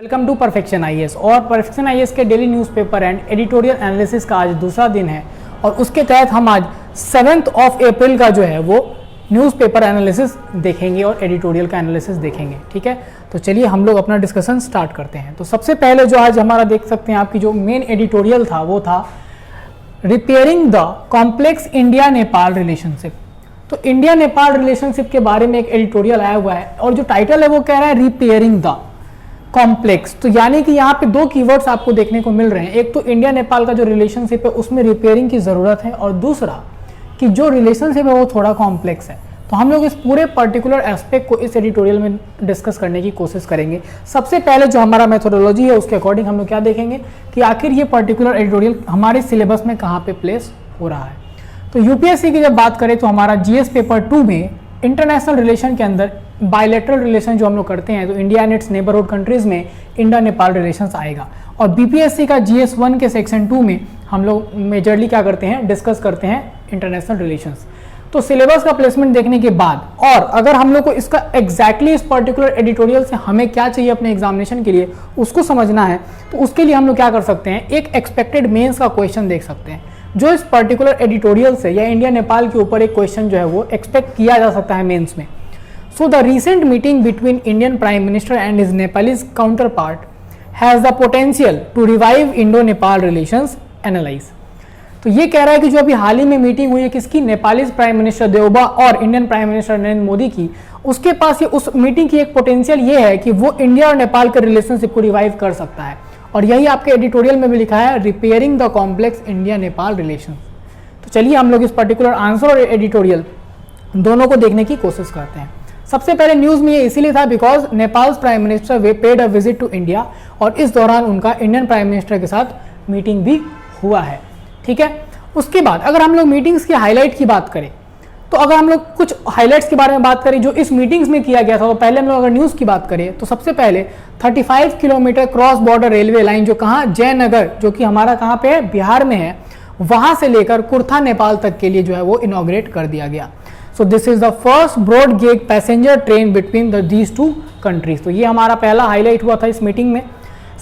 Welcome to perfection IAS. और perfection IAS के daily newspaper and editorial analysis का आज दूसरा दिन है और उसके तहत हम आज 7 अप्रैल का जो है वो न्यूज़पेपर एनालिसिस देखेंगे और एडिटोरियल का एनालिसिस देखेंगे। ठीक है, तो चलिए हम लोग अपना डिस्कशन स्टार्ट करते हैं। तो सबसे पहले जो आज हमारा देख सकते हैं आपकी जो मेन एडिटोरियल था वो था repairing the complex India Nepal relationship. तो इंडिया नेपाल रिलेशनशिप के बारे में एक एडिटोरियल आया हुआ है और जो टाइटल है वो कह रहा है रिपेयरिंग द कॉम्प्लेक्स। तो यानी कि यहाँ पे दो कीवर्ड्स आपको देखने को मिल रहे हैं, एक तो इंडिया नेपाल का जो रिलेशनशिप है उसमें रिपेयरिंग की ज़रूरत है और दूसरा कि जो रिलेशनशिप है वो थोड़ा कॉम्प्लेक्स है। तो हम लोग इस पूरे पर्टिकुलर एस्पेक्ट को इस एडिटोरियल में डिस्कस करने की कोशिश करेंगे। सबसे पहले जो हमारा मेथोडोलॉजी है उसके अकॉर्डिंग हम लोग क्या देखेंगे कि आखिर ये पर्टिकुलर एडिटोरियल हमारे सिलेबस में कहाँ पे प्लेस हो रहा है। तो यूपीएससी की जब बात करें तो हमारा जीएस पेपर 2 में इंटरनेशनल रिलेशन के अंदर बायलैटरल रिलेशन जो हम लोग करते हैं तो India and it's neighbourhood countries में इंडिया नेपाल रिलेशंस आएगा। और बीपीएससी का जीएस 1 के सेक्शन 2 में हम लोग मेजरली क्या करते हैं, डिस्कस करते हैं इंटरनेशनल रिलेशंस। तो सिलेबस का प्लेसमेंट देखने के बाद और अगर हम लोग को इसका एग्जैक्टली इस पर्टिकुलर एडिटोरियल से हमें क्या चाहिए अपने एग्जामिनेशन के लिए उसको समझना है, तो उसके लिए हम लोग क्या कर सकते हैं, एक एक्सपेक्टेड मेंस का क्वेश्चन देख सकते हैं जो इस पर्टिकुलर एडिटोरियल से या इंडिया नेपाल के ऊपर एक क्वेश्चन जो है वो एक्सपेक्ट किया जा सकता है मेंस में। So the recent meeting between Indian Prime Minister and his Nepalese counterpart has the potential to revive Indo-Nepal relations. Analyze. तो ये कह रहा है कि जो अभी हाल ही में मीटिंग हुई है किसकी, नेपाली प्राइम मिनिस्टर देउबा और Indian prime minister Narendra Modi की, उसके पास ये उस मीटिंग की एक पोटेंशियल ये है कि वो इंडिया और नेपाल के रिलेशनशिप को रिवाइव कर सकता है। और यही आपके एडिटोरियल में भी लिखा है repairing the complex India Nepal relation. तो चलिए हम लोग इस पर्टिकुलर आंसर और एडिटोरियल दोनों को देखने की कोशिश करते हैं। सबसे पहले न्यूज़ में ये इसीलिए था because Nepal prime minister they paid a visit to India और इस दौरान उनका इंडियन प्राइम मिनिस्टर के साथ मीटिंग भी हुआ है। ठीक है, उसके बाद अगर हम लोग मीटिंग्स के हाईलाइट की बात करें तो अगर हम लोग कुछ हाईलाइट्स के बारे में बात करें जो इस मीटिंग्स में किया गया था, तो पहले हम लोग अगर न्यूज़ की बात करें तो सबसे पहले 35 kilometre cross border railway line जो कहाँ, जयनगर, जो कि हमारा कहाँ पे है, बिहार में है, वहां से लेकर कुर्था नेपाल तक के लिए जो है वो इनॉग्रेट कर दिया गया। So this is the first broad gauge passenger train between these two countries. तो ये हमारा पहला हाईलाइट हुआ था इस मीटिंग में।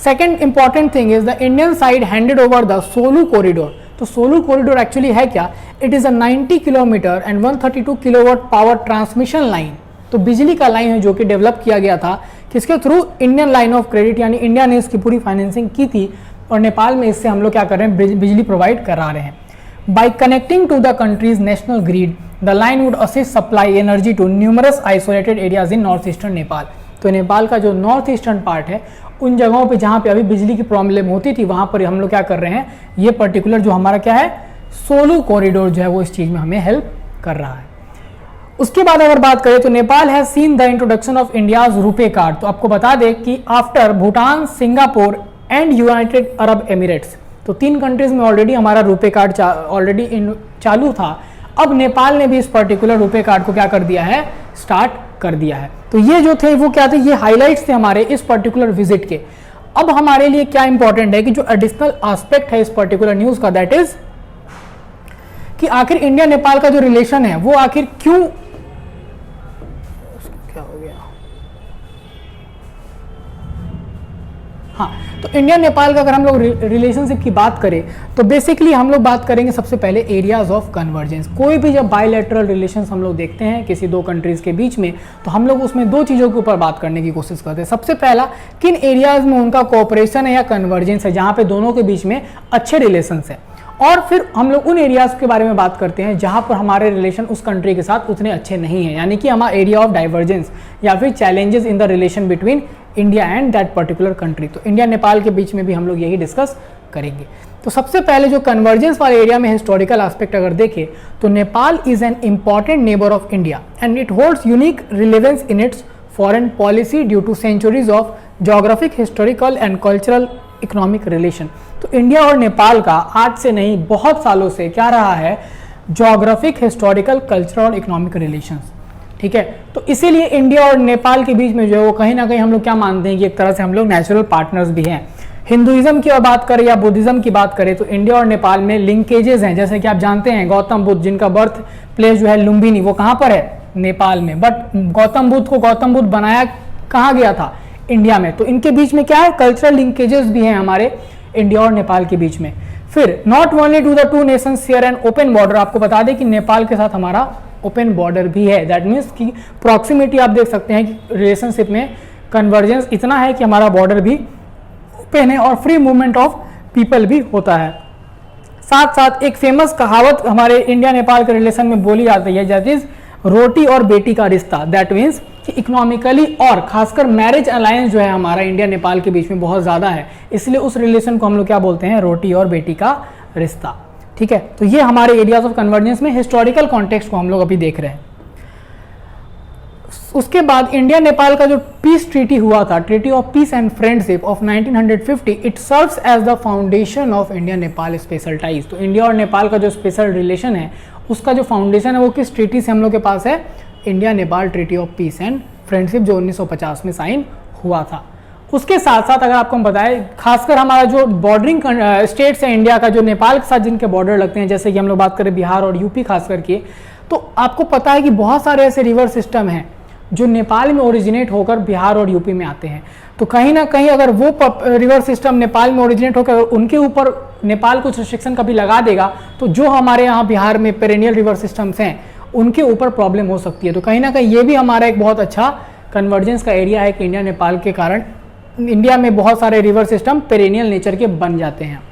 Second important thing is the Indian side handed over the Solu corridor. तो सोलू कॉरिडोर एक्चुअली है क्या, it is a 90 kilometre and 132 kilowatt power transmission line. तो बिजली का लाइन है जो कि डेवलप किया गया था किसके through, Indian line of credit, यानी इंडिया ने इसकी पूरी फाइनेंसिंग की थी और नेपाल में इससे हम लोग क्या कर रहे हैं, बिजली प्रोवाइड करा रहे हैं। By connecting to the country's national grid, the line would assist supply energy to numerous isolated areas in northeastern Nepal. तो नेपाल का जो नॉर्थ ईस्टर्न पार्ट है उन जगहों पे जहाँ पे अभी बिजली की प्रॉब्लम होती थी वहाँ पर हम लोग क्या कर रहे हैं, ये पर्टिकुलर जो हमारा क्या है सोलू कॉरिडोर जो है वो इस चीज़ में हमें हेल्प कर रहा है। उसके बाद अगर बात करें तो Nepal has seen the introduction of India's RuPay card. तो आपको बता दें कि after Bhutan, Singapore and United Arab Emirates, तो 3 कंट्रीज में ऑलरेडी हमारा रुपे कार्ड ऑलरेडी चालू था। अब नेपाल ने भी इस पर्टिकुलर रुपे कार्ड को क्या कर दिया है, स्टार्ट कर दिया है। तो ये जो थे वो क्या थे, ये हाइलाइट्स थे हमारे इस पर्टिकुलर विजिट के। अब हमारे लिए क्या इंपॉर्टेंट है कि जो एडिशनल एस्पेक्ट है इस पर्टिकुलर न्यूज का, दैट इज कि आखिर इंडिया नेपाल का जो रिलेशन है वो आखिर क्यों, क्या हो गया, हाँ, तो इंडिया नेपाल का अगर हम लोग रिलेशनशिप की बात करें तो बेसिकली हम लोग बात करेंगे सबसे पहले एरियाज ऑफ कन्वर्जेंस। कोई भी जब बायलैटरल रिलेशंस हम लोग देखते हैं किसी दो कंट्रीज के बीच में तो हम लोग उसमें दो चीज़ों के ऊपर बात करने की कोशिश करते हैं। सबसे पहला, किन एरियाज में उनका कोऑपरेशन है या कन्वर्जेंस है जहाँ पे दोनों के बीच में अच्छे रिलेशंस है, और फिर हम लोग उन एरियाज के बारे में बात करते हैं जहाँ पर हमारे रिलेशन उस कंट्री के साथ उतने अच्छे नहीं हैं, यानी कि हमारा एरिया ऑफ डाइवर्जेंस या फिर challenges in the relation between India and that particular country. तो इंडिया नेपाल के बीच में भी हम लोग यही डिस्कस करेंगे। तो सबसे पहले जो कन्वर्जेंस वाले एरिया में हिस्टोरिकल एस्पेक्ट अगर देखें तो Nepal is an important neighbour of India and it holds unique relevance in its foreign policy due to centuries of geographic, historical and cultural economic relation. तो इंडिया और नेपाल का आज से नहीं बहुत सालों से क्या रहा है, जोग्राफिक, हिस्टोरिकल, कल्चरल और इकोनॉमिक रिलेशंस। ठीक है, तो इसीलिए इंडिया और नेपाल के बीच में जो है वो कहीं ना कहीं हम लोग क्या मानते हैं कि एक तरह से हम लोग नेचुरल पार्टनर्स भी हैं। हिंदुइज्म की बात करें या बुद्धिज्म की बात करें तो इंडिया और नेपाल में लिंकेजेस हैं, जैसे कि आप जानते हैं गौतम बुद्ध जिनका बर्थ प्लेस जो है लुम्बिनी, वो कहाँ पर है, नेपाल में। बट गौतम बुद्ध को गौतम बुद्ध बनाया कहाँ गया था, इंडिया में। तो इनके बीच में क्या है, कल्चरल लिंकेजेस भी हैं हमारे इंडिया और नेपाल के बीच में। फिर not only do the two nations share an open border, आपको बता दें कि नेपाल के साथ हमारा ओपन बॉर्डर भी है। दैट मीन्स कि प्रॉक्सिमिटी आप देख सकते हैं कि रिलेशनशिप में कन्वर्जेंस इतना है कि हमारा बॉर्डर भी ओपन है और फ्री मूवमेंट ऑफ पीपल भी होता है। साथ साथ एक फेमस कहावत हमारे इंडिया नेपाल के रिलेशन में बोली जाती है, दैट इज रोटी और बेटी का रिश्ता। दैट मीन्स कि इकोनॉमिकली और खासकर मैरिज अलायंस जो है हमारा इंडिया नेपाल के बीच में बहुत ज़्यादा है, इसलिए उस रिलेशन को हम लोग क्या बोलते हैं, रोटी और बेटी का रिश्ता। ठीक है, तो ये हमारे एरियाज ऑफ कन्वर्जेंस में हिस्टोरिकल कॉन्टेक्स्ट को हम लोग अभी देख रहे हैं। उसके बाद इंडिया नेपाल का जो पीस ट्रीटी हुआ था, treaty of peace and friendship of 1950, it serves as the foundation of India Nepal special ties. तो इंडिया और नेपाल का जो स्पेशल रिलेशन है उसका जो फाउंडेशन है वो किस ट्रीटी से हम लोग के पास है, India Nepal treaty of peace and friendship जो 1950 में साइन हुआ था। उसके साथ साथ अगर आपको हम बताएं, खासकर हमारा जो बॉर्डरिंग स्टेट्स है इंडिया का, जो नेपाल के साथ जिनके बॉर्डर लगते हैं, जैसे कि हम लोग बात करें बिहार और यूपी खास करके, तो आपको पता है कि बहुत सारे ऐसे रिवर सिस्टम हैं जो नेपाल में ओरिजिनेट होकर बिहार और यूपी में आते हैं। तो कहीं ना कहीं अगर वो रिवर सिस्टम नेपाल में ओरिजिनेट होकर उनके ऊपर नेपाल कुछ रिस्ट्रिक्शन कभी लगा देगा, तो जो हमारे यहाँ बिहार में पेरेनियल रिवर सिस्टम्स हैं उनके ऊपर प्रॉब्लम हो सकती है। तो कहीं ना कहीं ये भी हमारा एक बहुत अच्छा कन्वर्जेंस का एरिया है कि इंडिया नेपाल के कारण इंडिया में बहुत सारे रिवर सिस्टम पेरेनियल नेचर के बन जाते हैं।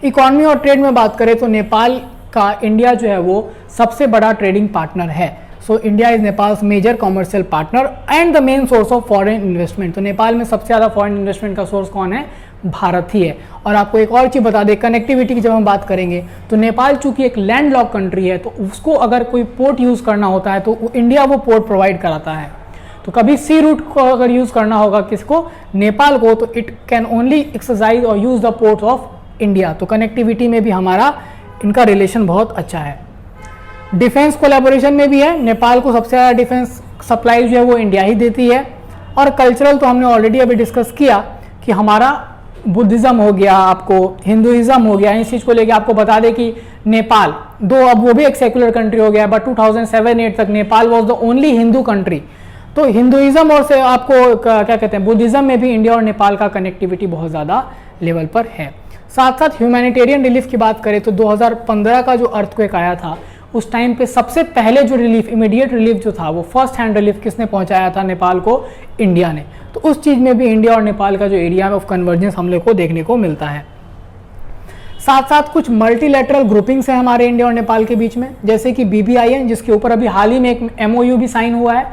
इकोनॉमी और ट्रेड में बात करें तो नेपाल का इंडिया जो है वो सबसे बड़ा ट्रेडिंग पार्टनर है। So India is Nepal's major commercial partner and the main source of foreign investment. तो नेपाल में सबसे ज़्यादा फॉरेन इन्वेस्टमेंट का सोर्स कौन है, भारत ही है। और आपको एक और चीज़ बता दें, कनेक्टिविटी की जब हम बात करेंगे तो नेपाल चूंकि एक लैंड लॉक कंट्री है, तो उसको अगर कोई पोर्ट यूज़ करना होता है तो इंडिया वो पोर्ट प्रोवाइड कराता है। तो कभी सी रूट को अगर यूज़ करना होगा किसको, नेपाल को, तो इट कैन ओनली एक्सरसाइज और use the port of India. तो कनेक्टिविटी में भी हमारा इनका रिलेशन बहुत अच्छा है। डिफेंस कोलैबोरेशन में भी है, नेपाल को सबसे ज़्यादा डिफेंस सप्लाई जो है वो इंडिया ही देती है। और कल्चरल तो हमने ऑलरेडी अभी डिस्कस किया कि हमारा बुद्धिज़्म हो गया, आपको हिंदुइज्म हो गया, इस चीज़ को लेके आपको बता दें कि नेपाल दो अब वो भी एक सेकुलर कंट्री हो गया, बट 2007-8 तक Nepal was the only Hindu country. तो हिंदुइज्म और से आपको क्या कहते हैं, बुद्धिज़्म में भी इंडिया और नेपाल का कनेक्टिविटी बहुत ज़्यादा लेवल पर है। साथ साथ ह्यूमैनिटेरियन रिलीफ की बात करें तो 2015 का जो अर्थक्वेक आया था उस टाइम पे सबसे पहले जो रिलीफ, इमीडिएट रिलीफ जो था वो फर्स्ट हैंड रिलीफ किसने पहुंचाया था नेपाल को, इंडिया ने। तो उस चीज़ में भी इंडिया और नेपाल का जो एरिया ऑफ कन्वर्जेंस हम लोग को देखने को मिलता है। साथ साथ कुछ मल्टीलैटरल ग्रुपिंग्स हैं हमारे इंडिया और नेपाल के बीच में, जैसे कि BBIN, जिसके ऊपर अभी हाल ही में एक MOU भी साइन हुआ है।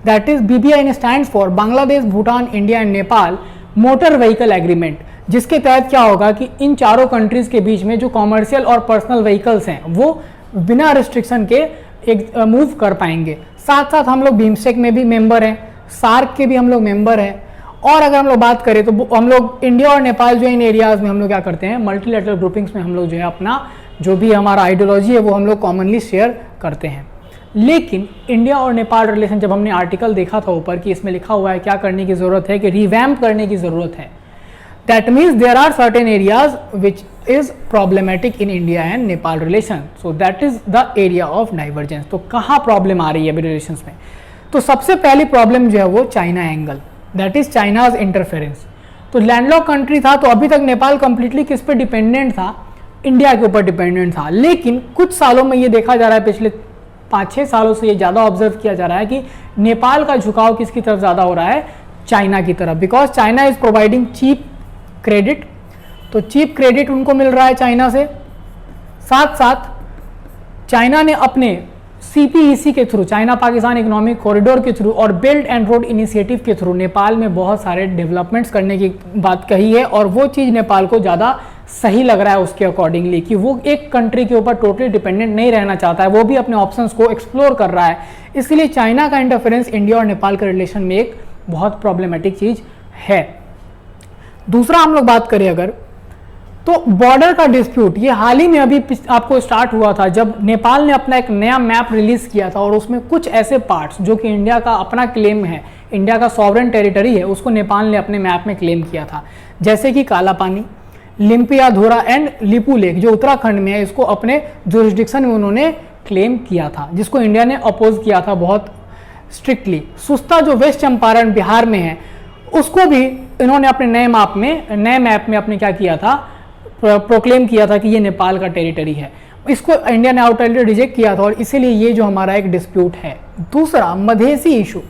That is BBIN stands for Bangladesh, Bhutan, India and Nepal motor vehicle agreement, जिसके तहत क्या होगा कि इन चारों कंट्रीज के बीच में जो कॉमर्शियल और पर्सनल व्हीकल्स हैं वो बिना रिस्ट्रिक्शन के एक मूव कर पाएंगे। साथ साथ हम लोग बिम्स्टेक में भी मेंबर हैं, सार्क के भी हम लोग मेंबर हैं। और अगर हम लोग बात करें तो हम लोग इंडिया और नेपाल जो इन एरियाज में हम लोग क्या करते हैं, मल्टीलैटरल ग्रुपिंग्स में हम लोग जो है अपना जो भी हमारा आइडियोलॉजी है वो हम लोग कॉमनली शेयर करते हैं। लेकिन इंडिया और नेपाल रिलेशन जब हमने आर्टिकल देखा था ऊपर कि इसमें लिखा हुआ है क्या करने की ज़रूरत है, कि रिवैम्प करने की ज़रूरत है। That means there are certain areas which is problematic in India and Nepal relation, so that is the area of divergence. तो कहाँ प्रॉब्लम आ रही है अभी रिलेशंस में, तो सबसे पहली प्रॉब्लम जो है वो China angle, that is China's interference. तो लैंडलॉक कंट्री था तो अभी तक नेपाल कंप्लीटली किस पे डिपेंडेंट था, इंडिया के ऊपर डिपेंडेंट था। लेकिन कुछ सालों में ये देखा जा रहा है, पिछले 5-6 सालों से ये ज़्यादा ऑब्जर्व किया जा रहा है कि नेपाल का झुकाव किसकी तरफ ज़्यादा हो रहा है, चाइना की तरफ, because China is providing cheap credit. तो चीप क्रेडिट उनको मिल रहा है चाइना से। साथ साथ चाइना ने अपने CPEC के through, China Pakistan economic corridor के थ्रू और बेल्ट एंड रोड इनिशिएटिव के थ्रू नेपाल में बहुत सारे डेवलपमेंट्स करने की बात कही है। और वो चीज़ नेपाल को ज़्यादा सही लग रहा है उसके अकॉर्डिंगली, कि वो एक कंट्री के ऊपर टोटली डिपेंडेंट नहीं रहना चाहता है, वो भी अपने ऑप्शंस को एक्सप्लोर कर रहा है। इसलिए चाइना का इंटरफेरेंस इंडिया और नेपाल के रिलेशन में एक बहुत प्रॉब्लमेटिक चीज़ है। दूसरा हम लोग बात करें अगर, तो बॉर्डर का डिस्प्यूट, ये हाल ही में अभी आपको स्टार्ट हुआ था जब नेपाल ने अपना एक नया मैप रिलीज किया था और उसमें कुछ ऐसे पार्ट्स जो कि इंडिया का अपना क्लेम है, इंडिया का सॉवरेन टेरिटरी है, उसको नेपाल ने अपने मैप में क्लेम किया था। जैसे कि काला पानी, लिम्पियाधुरा एंड लिपू लेक जो उत्तराखंड में है, इसको अपने जुरिस्डिक्शन में उन्होंने क्लेम किया था, जिसको इंडिया ने अपोज किया था बहुत स्ट्रिक्टली। सुस्ता जो वेस्ट चंपारण बिहार में है, उसको भी इन्होंने अपने नए मैप में अपने क्या किया था, प्रोक्लेम किया था कि ये नेपाल का टेरिटरी है। इसको इंडिया ने आउटराइटली रिजेक्ट किया था और इसीलिए ये जो हमारा एक डिस्प्यूट है। दूसरा मधेसी इशू।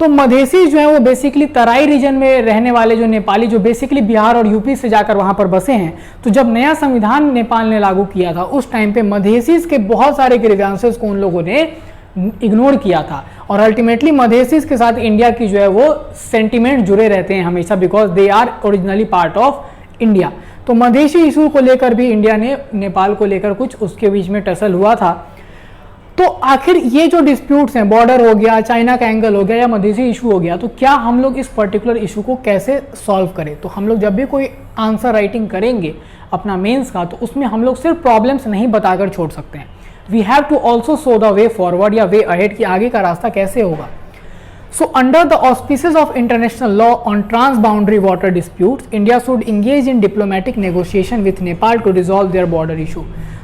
तो मधेसी जो है वो बेसिकली तराई रीजन में रहने वाले जो नेपाली, जो बेसिकली बिहार और यूपी से जाकर वहां पर बसे हैं। तो जब नया संविधान नेपाल ने लागू किया था उस टाइम पे मधेसीज के बहुत सारे ग्रीवेंसेस को उन लोगों ने इग्नोर किया था और अल्टीमेटली मधेसीज के साथ इंडिया की जो है वो सेंटिमेंट जुड़े रहते हैं हमेशा, because they are originally part of India. तो मधेसी इशू को लेकर भी इंडिया ने नेपाल को लेकर कुछ उसके बीच में टसल हुआ था। तो आखिर ये जो डिस्प्यूट्स हैं, बॉर्डर हो गया, चाइना का एंगल हो गया या मधेसी इशू हो गया, तो क्या हम लोग इस पर्टिकुलर इशू को कैसे सॉल्व करें? तो हम लोग जब भी कोई आंसर राइटिंग करेंगे अपना मेंस का, तो उसमें हम लोग सिर्फ प्रॉब्लम्स नहीं बताकर छोड़ सकते हैं। We have to also show the way forward या वे अहेड कि आगे का रास्ता कैसे होगा। So under the auspices of international law on transboundary water disputes, India should engage in diplomatic negotiation with Nepal to resolve their border issue.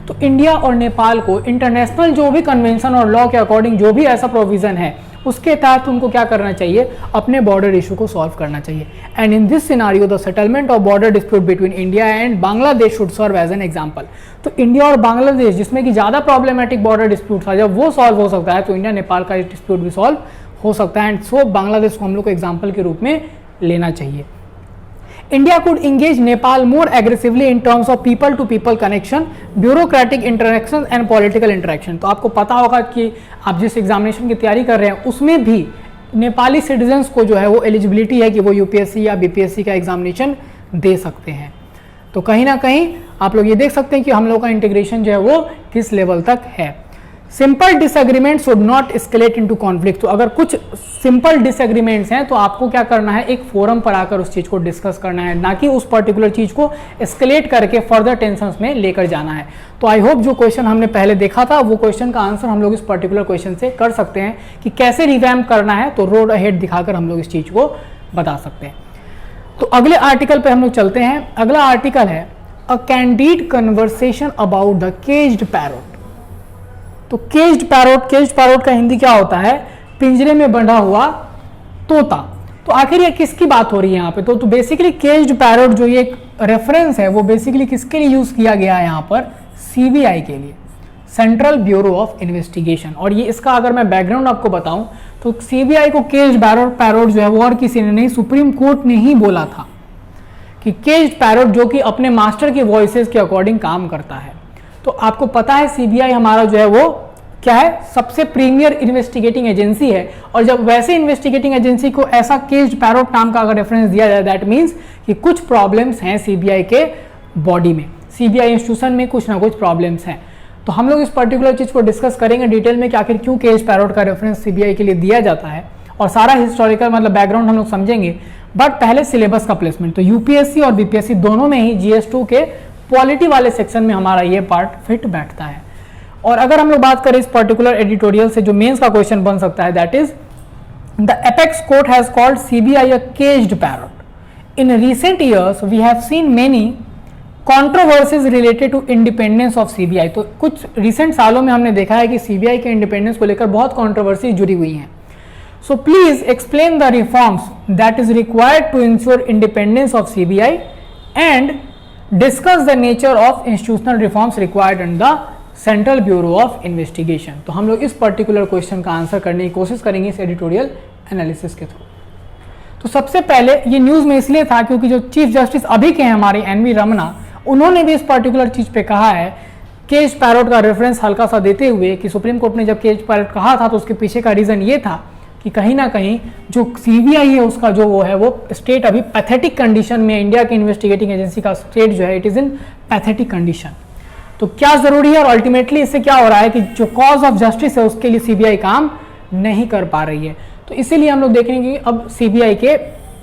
तो India और नेपाल को इंटरनेशनल जो भी कन्वेंशन और लॉ के अकॉर्डिंग जो भी ऐसा प्रोविजन है उसके तहत उनको क्या करना चाहिए, अपने बॉर्डर इशू को सॉल्व करना चाहिए। And in this scenario the settlement of border dispute between India and Bangladesh should serve as an example. तो इंडिया और बांग्लादेश जिसमें कि ज़्यादा प्रॉब्लमेटिक बॉर्डर डिस्प्यूट था, जब वो सॉल्व हो सकता है तो इंडिया नेपाल का डिस्प्यूट भी सॉल्व हो सकता है। एंड सो बांग्लादेश को हम लोग को एग्जाम्पल के रूप में लेना चाहिए। India could engage Nepal more aggressively in terms of people to people connection, bureaucratic interaction and political interaction. तो आपको पता होगा कि आप जिस एग्जामिनेशन की तैयारी कर रहे हैं उसमें भी नेपाली सिटीजन्स को जो है वो एलिजिबिलिटी है कि वो यूपीएससी या बीपीएससी का एग्जामिनेशन दे सकते हैं। तो कहीं ना कहीं आप लोग ये देख सकते हैं कि हम लोग का इंटीग्रेशन जो है वो किस लेवल तक है। Simple disagreement should not escalate into conflict. तो अगर कुछ सिंपल डिसएग्रीमेंट्स हैं तो आपको क्या करना है, एक फोरम पर आकर उस चीज को डिस्कस करना है, ना कि उस पर्टिकुलर चीज को एस्केलेट करके फर्दर टेंशंस में लेकर जाना है। तो आई होप जो क्वेश्चन हमने पहले देखा था वो क्वेश्चन का आंसर हम लोग इस पर्टिकुलर क्वेश्चन से कर सकते हैं कि कैसे रिवैम्प करना है। तो रोड अहेड दिखाकर हम लोग इस चीज को बता सकते हैं। तो अगले आर्टिकल पे हम लोग चलते हैं। अगला आर्टिकल है अ candid conversation about the caged parrot. तो केज्ड पैरोट का हिंदी क्या होता है, पिंजरे में बंधा हुआ तोता। तो आखिर ये किसकी बात हो रही है यहाँ पे? तो बेसिकली केज्ड पैरोट जो ये एक रेफरेंस है वो बेसिकली किसके लिए यूज किया गया है यहाँ पर, सीबीआई के लिए, सेंट्रल ब्यूरो ऑफ इन्वेस्टिगेशन। और ये इसका अगर मैं बैकग्राउंड आपको बताऊं तो सीबीआई को केज्ड पैरोट जो है वो और किसी ने नहीं, सुप्रीम कोर्ट ने ही बोला था कि केज्ड पैरोट जो कि अपने मास्टर के वॉइसेस के अकॉर्डिंग काम करता है। तो आपको पता है सीबीआई हमारा जो है वो क्या है, सबसे प्रीमियर इन्वेस्टिगेटिंग एजेंसी है। और जब वैसे इन्वेस्टिगेटिंग एजेंसी को ऐसा केज्ड पैरोट नाम का अगर रेफरेंस दिया जाए, दैट मीन्स कि कुछ प्रॉब्लम्स हैं सीबीआई के बॉडी में, सीबीआई इंस्टीट्यूशन में कुछ ना कुछ प्रॉब्लम्स हैं। तो हम लोग इस पर्टिकुलर चीज को डिस्कस करेंगे डिटेल में कि आखिर क्यों केज्ड पैरोट का रेफरेंस सीबीआई के लिए दिया जाता है और सारा हिस्टोरिकल मतलब बैकग्राउंड हम लोग समझेंगे। बट पहले सिलेबस का प्लेसमेंट। तो यूपीएससी और बीपीएससी दोनों में ही जीएस2 के पॉलिटी वाले सेक्शन में हमारा ये पार्ट फिट बैठता है। और अगर हम लोग बात करें इस पर्टिकुलर एडिटोरियल से जो मेंस का क्वेश्चन बन सकता है, that is the apex court has called CBI a caged parrot. In recent years we have seen many controversies related to independence of CBI. तो कुछ रिसेंट सालों में हमने देखा है कि सीबीआई के इंडिपेंडेंस को लेकर बहुत कंट्रोवर्सी जुड़ी हुई हैं। So please explain the reforms that is required to ensure independence of CBI and discuss the nature of institutional reforms required in the central bureau of investigation. तो हम लोग इस पर्टिकुलर क्वेश्चन का आंसर करने की कोशिश करेंगे इस एडिटोरियल एनालिसिस के थ्रू। तो सबसे पहले ये न्यूज में इसलिए था क्योंकि जो चीफ जस्टिस अभी के हैं हमारे एनवी रमना, उन्होंने भी इस पर्टिकुलर चीज पे कहा है, केज पैरोट का रेफरेंस हल्का सा देते हुए कि सुप्रीम कोर्ट ने जब केज पैरोट कहा था तो उसके पीछे का रीजन ये था कि कहीं ना कहीं जो सीबीआई है उसका जो वो है वो स्टेट अभी पैथेटिक कंडीशन में, इंडिया की इन्वेस्टिगेटिंग एजेंसी का स्टेट जो है it is in pathetic condition. तो क्या जरूरी है और अल्टीमेटली इससे क्या हो रहा है कि जो कॉज ऑफ जस्टिस है उसके लिए सीबीआई काम नहीं कर पा रही है। तो इसीलिए हम लोग देखेंगे अब सीबीआई के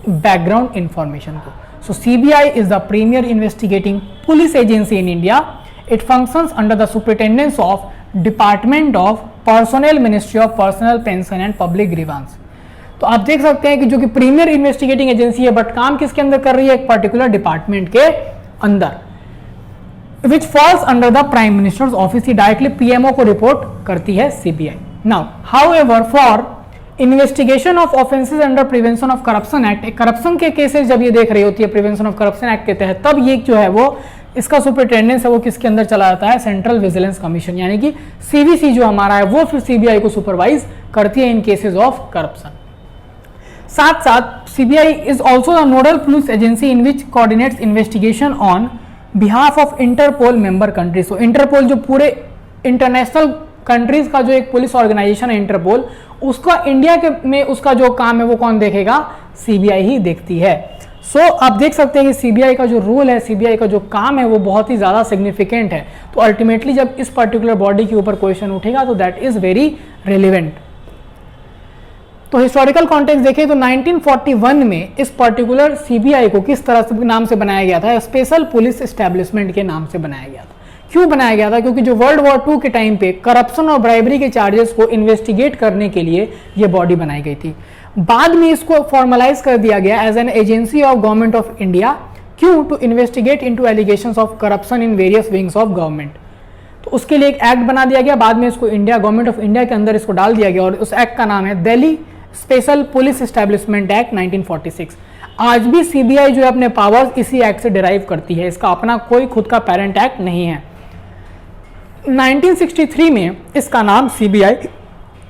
बैकग्राउंड इंफॉर्मेशन को। So CBI is the premier investigating police agency in India. It functions under the superintendence of department of personnel, ministry of personnel, pension and public grievance. तो आप देख सकते हैं कि जो कि प्रीमियर इन्वेस्टिगेटिंग एजेंसी है बट काम किसके अंदर कर रही है, एक पर्टिकुलर डिपार्टमेंट के अंदर, which falls under the prime minister's office. He directly PMO को रिपोर्ट करती है CBI. Now however for investigation of offences under prevention of corruption act, corruption के केसेस जब ये देख रही होती है प्रिवेंशन ऑफ करप्शन एक्ट के तहत, तब ये जो है वो इसका सुपरिटेंडेंस है वो किसके अंदर चला जाता है, सेंट्रल विजिलेंस कमीशन, यानी कि सीवीसी जो हमारा है वो फिर सीबीआई को सुपरवाइज करती है इन केसेस ऑफ करप्शन। साथ साथ CBI is also the nodal police agency in which coordinates investigation on behalf of Interpol member countries. तो इंटरपोल जो पूरे इंटरनेशनल कंट्रीज का जो एक पुलिस ऑर्गेनाइजेशन है इंटरपोल, उसका इंडिया के में उसका जो काम है वो कौन देखेगा, सीबीआई ही देखती है। सो आप देख सकते हैं कि सीबीआई का जो रूल है, सीबीआई का जो काम है वो बहुत ही ज्यादा सिग्निफिकेंट है। तो अल्टीमेटली जब इस पर्टिकुलर बॉडी के ऊपर क्वेश्चन उठेगा तो दैट इज वेरी रेलिवेंट। तो हिस्टोरिकल कॉन्टेक्स्ट देखें तो 1941 में इस पर्टिकुलर सीबीआई को किस तरह से नाम से बनाया गया था, स्पेशल पुलिस एस्टेब्लिशमेंट के नाम से बनाया गया था। क्यों बनाया गया था, क्योंकि जो वर्ल्ड वॉर 2 के टाइम पे करप्शन और ब्राइबरी के चार्जेस को इन्वेस्टिगेट करने के लिए ये बॉडी बनाई गई थी। बाद में इसको फॉर्मलाइज कर दिया गया as an agency of government of India. क्यों, to investigate into allegations of corruption in various wings of government. तो उसके लिए एक एक्ट बना दिया गया, बाद में इसको इंडिया गवर्नमेंट ऑफ इंडिया के अंदर इसको डाल दिया गया और उस एक्ट का नाम है Delhi special police establishment act 1946। आज भी सीबीआई जो है अपने पावर्स इसी एक्ट से डिराइव करती है, इसका अपना कोई खुद का पेरेंट एक्ट नहीं है। 1963 में इसका नाम सीबीआई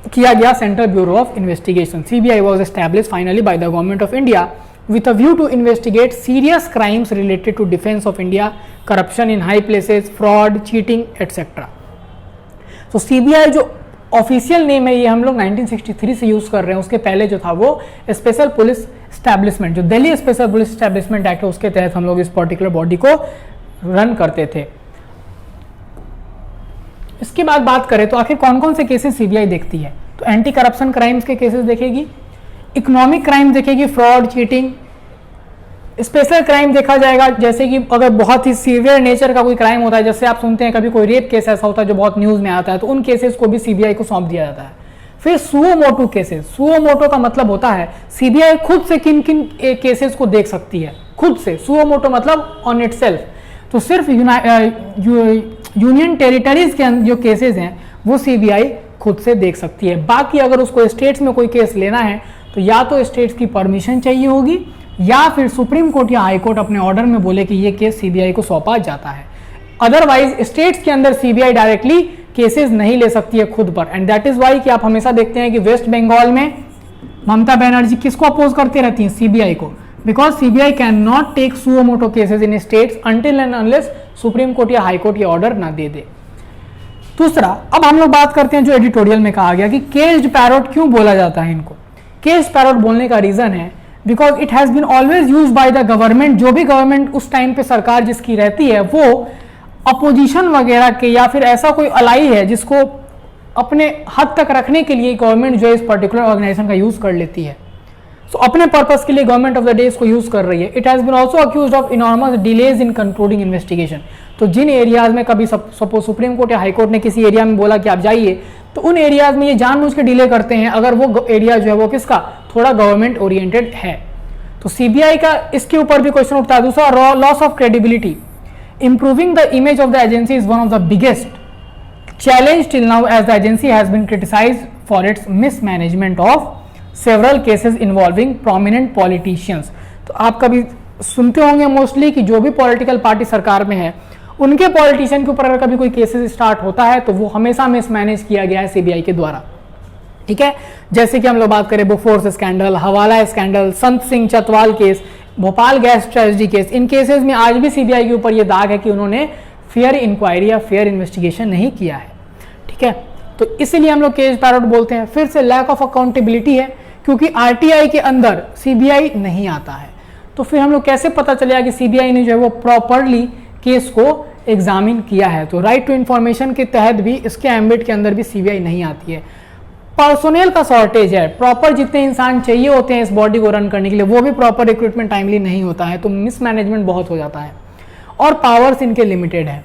किया गया, central bureau of investigation. CBI was established finally bye the government of India with a view to investigate serious crimes related to defense of India, corruption in high places, fraud, cheating, etc. तो CBI जो official name है ये हम लोग 1963 से use कर रहे हैं, उसके पहले जो था वो स्पेशल पुलिस एस्टैब्लिशमेंट, जो Delhi special police establishment act है उसके तहत हम लोग इस पर्टिकुलर बॉडी को रन करते थे। इसके बाद बात करें तो आखिर कौन कौन से केसेस सीबीआई देखती है, तो एंटी करप्शन क्राइम्स के केसेस देखेगी, इकोनॉमिक क्राइम देखेगी, फ्रॉड, चीटिंग, स्पेशल क्राइम देखा जाएगा, जैसे कि अगर बहुत ही सीवियर नेचर का कोई क्राइम होता है, जैसे आप सुनते हैं कभी कोई रेप केस ऐसा होता है जो बहुत न्यूज में आता है, तो उन केसेस को भी सीबीआई को सौंप दिया जाता है। फिर suo motu cases, suo motu का मतलब होता है सीबीआई खुद से किन किन केसेस को देख सकती है, खुद से। सुओ मोटो मतलब ऑन इट सेल्फ, तो सिर्फ यूनियन टेरिटरीज के जो केसेस हैं वो सीबीआई खुद से देख सकती है। बाकी अगर उसको स्टेट्स में कोई केस लेना है तो या तो स्टेट्स की परमिशन चाहिए होगी या फिर सुप्रीम कोर्ट या हाई कोर्ट अपने ऑर्डर में बोले कि ये केस सीबीआई को सौंपा जाता है। अदरवाइज स्टेट्स के अंदर सीबीआई डायरेक्टली केसेस नहीं ले सकती है खुद पर, एंड दैट इज वाई कि आप हमेशा देखते हैं कि वेस्ट बंगाल में ममता बनर्जी किसको अपोज करते रहती हैं, सीबीआई को, because CBI can not take suo motu cases in states until and unless supreme court या हाई कोर्ट ये ऑर्डर ना दे दे। दूसरा, अब हम लोग बात करते हैं जो एडिटोरियल में कहा गया कि केज्ड पैरोट क्यों बोला जाता है इनको। केज्ड पैरोट बोलने का रीजन है because it has been always use by the government, जो भी गवर्नमेंट उस टाइम पे सरकार जिसकी रहती है वो अपोजिशन वगैरह के या फिर ऐसा कोई अलाई है जिसको अपने हद तक रखने के लिए गवर्नमेंट जो है इस पर्टिकुलर ऑर्गेनाइजेशन का यूज कर लेती है। सो अपने पर्पस के लिए गवर्नमेंट ऑफ द डे इसको यूज कर रही है। It has been also accused of enormous delays in concluding investigation. तो जिन एरियाज में कभी सपोज सुप्रीम कोर्ट या हाई कोर्ट ने किसी एरिया में बोला कि आप जाइए, तो उन एरियाज में ये जानबूझ के डिले करते हैं अगर वो एरिया जो है वो किसका थोड़ा गवर्नमेंट ओरिएंटेड है। तो सीबीआई का इसके ऊपर भी क्वेश्चन उठता है। दूसरा, loss of credibility, improving the image of the agency is one of the biggest challenge till now as the agency has been criticised for its mismanagement of several cases involving prominent politicians. तो आप कभी सुनते होंगे mostly कि जो भी political party सरकार में है उनके पॉलिटिशियन के ऊपर अगर कभी कोई केसेस स्टार्ट होता है तो वो हमेशा मिसमैनेज किया गया है सीबीआई के द्वारा। ठीक है, जैसे कि हम लोग बात करें Bofors scandal, hawala scandal, Sant Singh Chatwal case, Bhopal gas tragedy case, इन केसेस में आज भी सीबीआई के ऊपर ये दाग है कि उन्होंने फेयर इंक्वायरी या फेयर इन्वेस्टिगेशन नहीं किया है। ठीक है, तो इसीलिए हम लोग केज पैरोट बोलते हैं। फिर से लैक ऑफ अकाउंटेबिलिटी है क्योंकि आरटीआई के अंदर सीबीआई नहीं आता है, तो फिर हम लोग कैसे पता चलेगा कि सीबीआई ने जो है वो प्रॉपरली केस को एग्जामिन किया है। तो राइट टू इंफॉर्मेशन के तहत भी इसके एम्बिट के अंदर भी सीबीआई नहीं आती है। पर्सोनेल का शॉर्टेज है, प्रॉपर जितने इंसान चाहिए होते हैं इस बॉडी को रन करने के लिए वो भी प्रॉपर रिक्रूटमेंट टाइमली नहीं होता है, तो मिसमैनेजमेंट बहुत हो जाता है। और पावर्स इनके लिमिटेड है।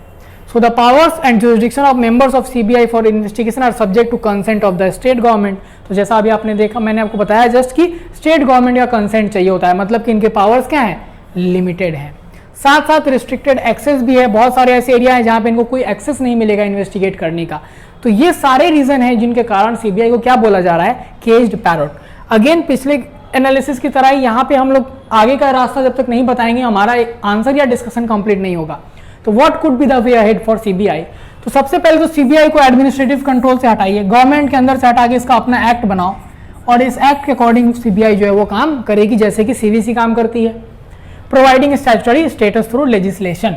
So the powers and jurisdiction of members of CBI for investigation are subject to consent of the state government. तो जैसा अभी आपने देखा, मैंने आपको बताया जस्ट कि स्टेट गवर्नमेंट का कंसेंट चाहिए होता है, मतलब कि इनके पावर्स क्या है, लिमिटेड है। साथ साथ रिस्ट्रिक्टेड एक्सेस भी है, बहुत सारे ऐसे एरिया हैं जहां पे इनको कोई एक्सेस नहीं मिलेगा इन्वेस्टिगेट करने का। तो ये सारे रीजन हैं जिनके कारण सीबीआई को क्या बोला जा रहा है, केज्ड पैरट। अगेन पिछले एनालिसिस की तरह ही यहाँ पे हम लोग आगे का रास्ता जब तक नहीं बताएंगे हमारा आंसर या डिस्कशन कंप्लीट नहीं होगा। तो what could be the way ahead for CBI. तो सबसे पहले तो सीबीआई को एडमिनिस्ट्रेटिव कंट्रोल से हटाइए, गवर्नमेंट के अंदर से हटा के इसका अपना एक्ट बनाओ और इस एक्ट के अकॉर्डिंग सीबीआई जो है वो काम करेगी, जैसे कि सीवीसी काम करती है, providing statutory status through legislation.